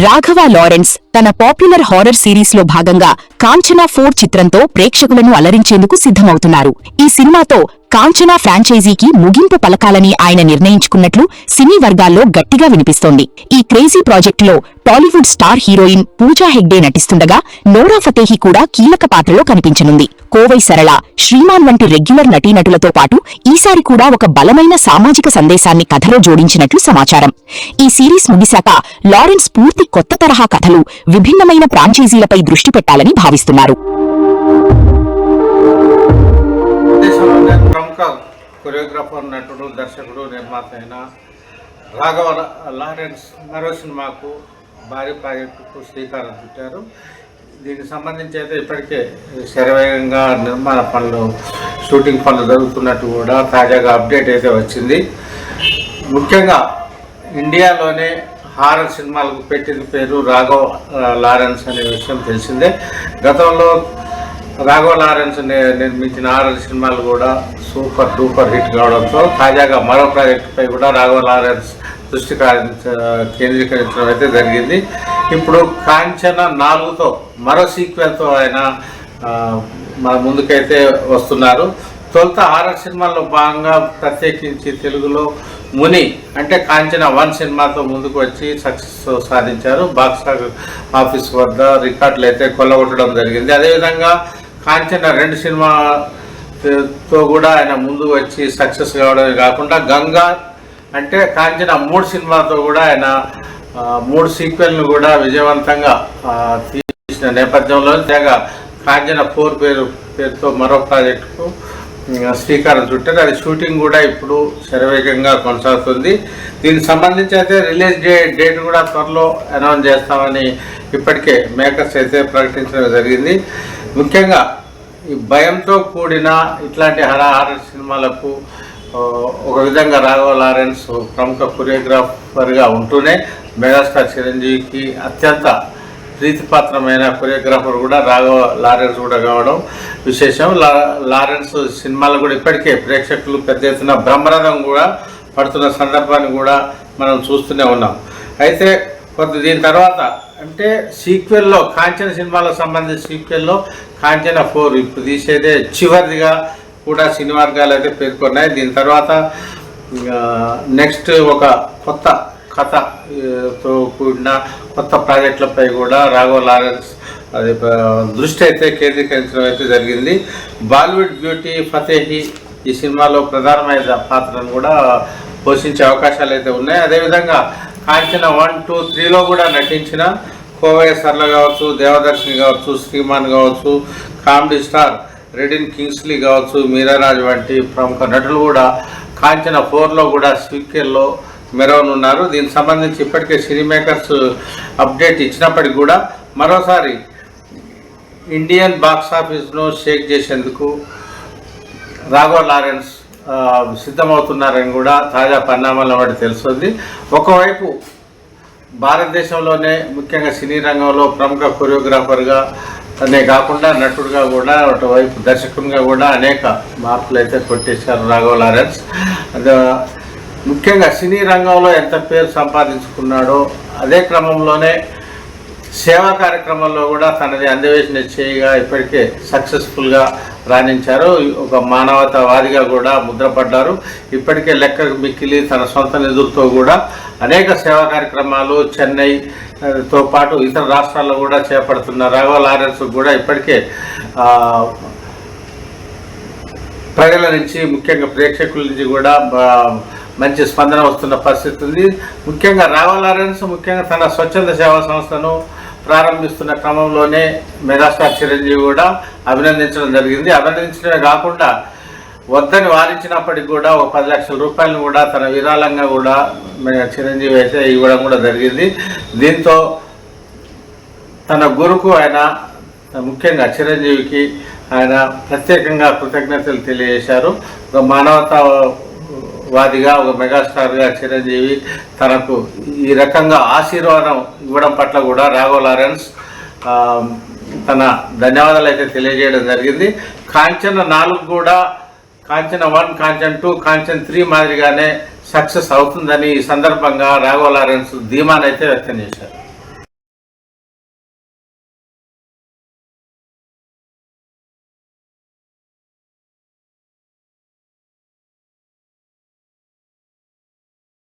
Raghava Lawrence తన popular horror series లో భాగంగా కాంచనా 4 చిత్రంతో ప్రేక్షకులను అలరించేందుకు సిద్ధమవుతున్నారు. ఈ సినిమాతో కాంచనా ఫ్రాంచైజీకి ముగింపు పలకాలని ఆయన నిర్ణయించుకున్నట్లు సినీ వర్గాల్లో గట్టిగా వినిపిస్తోంది. ఈ క్రేజీ ప్రాజెక్టులో టాలీవుడ్ స్టార్ హీరోయిన్ పూజా హెగ్డే నటిస్తుండగా నోరా ఫతేహి కూడా కీలక పాత్రలో కనిపించనుంది. కోవై సరళ, శ్రీమాన్ వంటి రెగ్యులర్ నటీనటులతో పాటు ఈసారి కూడా ఒక బలమైన సామాజిక సందేశాన్ని కథలో జోడించినట్లు సమాచారం. ఈ సిరీస్ ముగిశాక లారెన్స్ పూర్తి కొత్త తరహా కథలు, విభిన్నమైన ఫ్రాంచైజీలపై దృష్టి పెట్టాలని భావిస్తున్నారు. ప్రముఖ కొరియోగ్రాఫర్, నటుడు, దర్శకుడు, నిర్మాత అయిన రాఘవ లారెన్స్ మరో సినిమాకు భారీ ప్రాజెక్టుకు శ్రీకారం చుట్టారు. దీనికి సంబంధించి అయితే ఇప్పటికే శరవేగంగా నిర్మాణ పనులు, షూటింగ్ పనులు జరుగుతున్నట్టు కూడా తాజాగా అప్డేట్ అయితే వచ్చింది. ముఖ్యంగా ఇండియాలోనే హారర్ సినిమాలకు పెట్టిన పేరు రాఘవ లారెన్స్ అనే విషయం తెలిసిందే. గతంలో రాఘవ లారెన్స్ నిర్మించిన హారర్ సినిమాలు కూడా సూపర్ డూపర్ హిట్ కావడంతో తాజాగా మరో ప్రాజెక్టుపై కూడా రాఘవ లారెన్స్ దృష్టి కేంద్రీకరించడం అయితే జరిగింది. ఇప్పుడు కాంచన 4తో మరో సీక్వెల్తో ఆయన మన ముందుకైతే వస్తున్నారు. తొలుత హారర్ సినిమాల్లో భాగంగా ప్రత్యేకించి తెలుగులో ముని అంటే కాంచన 1 సినిమాతో ముందుకు వచ్చి సక్సెస్ సాధించారు. బాక్స్ ఆఫీస్ వద్ద రికార్డులు అయితే కొల్లగొట్టడం జరిగింది. అదేవిధంగా కాంచన 2 సినిమాతో కూడా ఆయన ముందు వచ్చి సక్సెస్ కావడమే కాకుండా గంగా అంటే కాంచన 3 సినిమాతో కూడా ఆయన 3 సీక్వెల్ను కూడా విజయవంతంగా తీసిన నేపథ్యంలో కాంచన 4 పేరుతో మరో ప్రాజెక్టుకు శ్రీకారం చుట్టారు. అది షూటింగ్ కూడా ఇప్పుడు శరవేగంగా కొనసాగుతుంది. దీనికి సంబంధించి అయితే రిలీజ్ డేట్ కూడా త్వరలో అనౌన్స్ చేస్తామని ఇప్పటికే మేకర్స్ అయితే ప్రకటించడం జరిగింది. ముఖ్యంగా ఈ భయంతో కూడిన ఇట్లాంటి హారర్ సినిమాలకు ఒక విధంగా రాఘవ లారెన్స్ ప్రముఖ కొరియోగ్రాఫర్గా ఉంటూనే మెగాస్టార్ చిరంజీవికి అత్యంత ప్రీతిపాత్రమైన కొరియోగ్రాఫర్ కూడా రాఘవ లారెన్స్ కూడా కావడం విశేషం. లారెన్స్ సినిమాలు కూడా ఇప్పటికే ప్రేక్షకులు పెద్ద ఎత్తున బ్రహ్మరథం కూడా పడుతున్న సందర్భాన్ని కూడా మనం చూస్తూనే ఉన్నాం. అయితే దీని తర్వాత అంటే సీక్వెల్లో కాంచన సినిమాలకు సంబంధించిన సీక్వెల్లో కాంచన 4 ఇప్పుడు తీసేదే చివరిదిగా కూడా సినీ వర్గాలు అయితే పేర్కొన్నాయి. దీని తర్వాత నెక్స్ట్ ఒక కొత్త కథతో కూడిన కొత్త ప్రాజెక్టులపై కూడా రాఘవ లారెన్స్ అది దృష్టి అయితే కేంద్రీకరించడం అయితే జరిగింది. బాలీవుడ్ బ్యూటీ ఫతేహి ఈ సినిమాలో ప్రధానమైన పాత్రను కూడా పోషించే అవకాశాలు అయితే ఉన్నాయి. అదేవిధంగా కాంచన 1, 2, 3లో కూడా నటించిన కోవై సరళ కావచ్చు, దేవదర్శిని కావచ్చు, శ్రీమాన్ కావచ్చు, కామెడీ స్టార్ రెడిన్ కింగ్స్లీ కావచ్చు, మీరారాజ్ వంటి ప్రముఖ నటులు కూడా కాంచన 4లో కూడా సీక్వెల్లో మెరవనున్నారు. దీనికి సంబంధించి ఇప్పటికే సినీ మేకర్స్ అప్డేట్ ఇచ్చినప్పటికీ కూడా మరోసారి ఇండియన్ బాక్స్ ఆఫీస్ను షేక్ చేసేందుకు రాఘవ లారెన్స్ సిద్ధమవుతున్నారని కూడా తాజా పరిణామాల బట్టి తెలుస్తుంది. ఒకవైపు భారతదేశంలోనే ముఖ్యంగా సినీ రంగంలో ప్రముఖ కొరియోగ్రాఫర్గా అనే కాకుండా నటుడుగా కూడా ఒకవైపు దర్శకునిగా కూడా అనేక మార్కులు అయితే కొట్టేశారు రాఘవ లారెన్స్. ముఖ్యంగా సినీ రంగంలో ఎంత పేరు సంపాదించుకున్నాడో అదే క్రమంలోనే సేవా కార్యక్రమాల్లో కూడా తనది అందవేసిన చేయగా ఇప్పటికే సక్సెస్ఫుల్గా రాణించారు. ఒక మానవతావాదిగా కూడా ముద్రపడ్డారు. ఇప్పటికే లెక్క మిక్కిలి తన సొంత నిధులతో కూడా అనేక సేవా కార్యక్రమాలు చెన్నైతో పాటు ఇతర రాష్ట్రాల్లో కూడా చేపడుతున్న రాఘవ లారెన్స్ కూడా ఇప్పటికే ప్రజల నుంచి ముఖ్యంగా ప్రేక్షకుల నుంచి కూడా మంచి స్పందన వస్తున్న పరిస్థితి ఉంది. ముఖ్యంగా రాఘవ లారెన్స్ ముఖ్యంగా తన స్వచ్ఛంద సేవా సంస్థను ప్రారంభిస్తున్న క్రమంలోనే మెగాస్టార్ చిరంజీవి కూడా అభినందించడం జరిగింది. అభినందించడమే కాకుండా వద్దని వారించినప్పటికీ కూడా ఒక 10 లక్షల రూపాయలను కూడా తన విరాళంగా కూడా చిరంజీవి అయితే ఇవ్వడం కూడా జరిగింది. దీంతో తన గురుకు ఆయన ముఖ్యంగా చిరంజీవికి ఆయన ప్రత్యేకంగా కృతజ్ఞతలు తెలియజేశారు. ఒక మానవతావాదిగా, ఒక మెగాస్టార్గా చిరంజీవి తనకు ఈ రకంగా ఆశీర్వాదం ఇవ్వడం పట్ల కూడా రాఘవ లారెన్స్ తన ధన్యవాదాలు అయితే తెలియజేయడం జరిగింది. కాంచన 4 కూడా కాంచన 1, కాంచన 2, కాంచన 3 మాదిరిగానే సక్సెస్ అవుతుందని ఈ సందర్భంగా రాఘవ లారెన్స్ ధీమానైతే వ్యక్తం చేశారు.